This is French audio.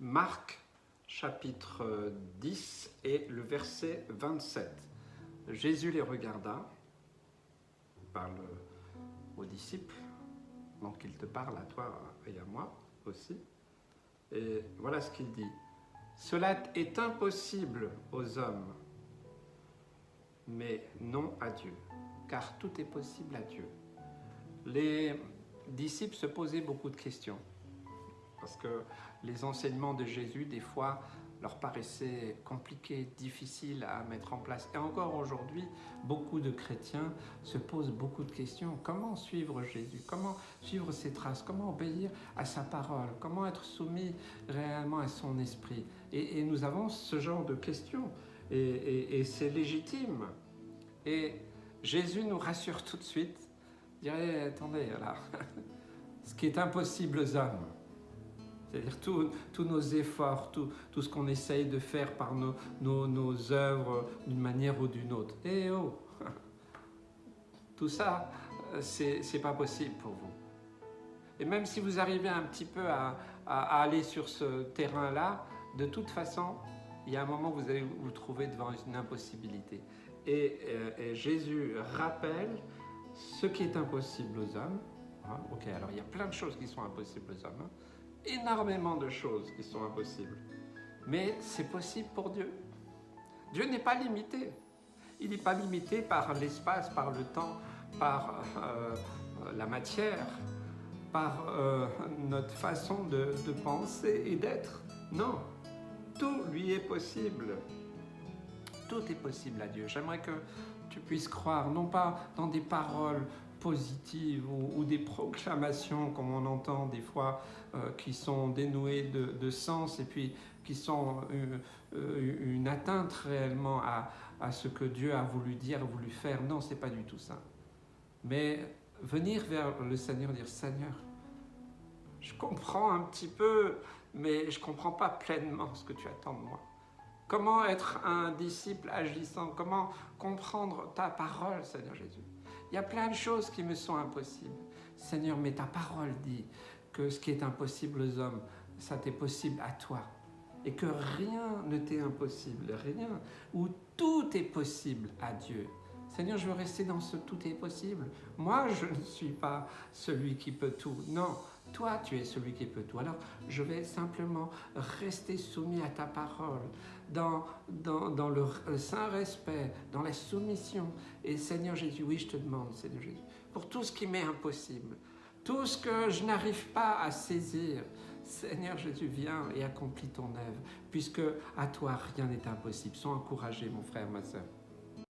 Marc chapitre 10 et le verset 27. Jésus les regarda, il parle aux disciples, donc il te parle à toi et à moi aussi. Et voilà ce qu'il dit. Cela est impossible aux hommes, mais non à Dieu, car tout est possible à Dieu. Les disciples se posaient beaucoup de questions, parce que les enseignements de Jésus, des fois, leur paraissaient compliqués, difficiles à mettre en place. Et encore aujourd'hui, beaucoup de chrétiens se posent beaucoup de questions. Comment suivre Jésus? Comment suivre ses traces? Comment obéir à sa parole? Comment être soumis réellement à son esprit? Et nous avons ce genre de questions. Et c'est légitime. Et Jésus nous rassure tout de suite. Il dirait, attendez, là, ce qui est impossible aux hommes, c'est-à-dire tous nos efforts, tout ce qu'on essaye de faire par nos œuvres d'une manière ou d'une autre. Eh oh, tout ça, c'est pas possible pour vous. Et même si vous arrivez un petit peu à aller sur ce terrain-là, de toute façon, il y a un moment où vous allez vous trouver devant une impossibilité. Et Jésus rappelle ce qui est impossible aux hommes. Ok, alors il y a plein de choses qui sont impossibles aux hommes. Énormément de choses qui sont impossibles. Mais c'est possible pour Dieu. Dieu n'est pas limité. Il n'est pas limité par l'espace, par le temps, par la matière, par notre façon de penser et d'être. Non, tout lui est possible. Tout est possible à Dieu. J'aimerais que tu puisses croire, non pas dans des paroles positives ou des proclamations comme on entend des fois qui sont dénouées de sens et puis qui sont une atteinte réellement à ce que Dieu a voulu dire, voulu faire. Non, c'est pas du tout ça. Mais venir vers le Seigneur, dire Seigneur, je comprends un petit peu, mais je comprends pas pleinement ce que tu attends de moi. Comment être un disciple agissant? Comment comprendre ta parole, Seigneur Jésus? Il y a plein de choses qui me sont impossibles. Seigneur, mais ta parole dit que ce qui est impossible aux hommes, ça t'est possible à toi. Et que rien ne t'est impossible, rien. Où tout est possible à Dieu. Seigneur, je veux rester dans ce tout est possible. Moi, je ne suis pas celui qui peut tout. Non, toi, tu es celui qui peut tout. Alors, je vais simplement rester soumis à ta parole, dans le saint respect, dans la soumission. Et Seigneur Jésus, oui, je te demande, Seigneur Jésus, pour tout ce qui m'est impossible, tout ce que je n'arrive pas à saisir, Seigneur Jésus, viens et accomplis ton œuvre, puisque à toi, rien n'est impossible. Sois encouragé, mon frère, ma sœur.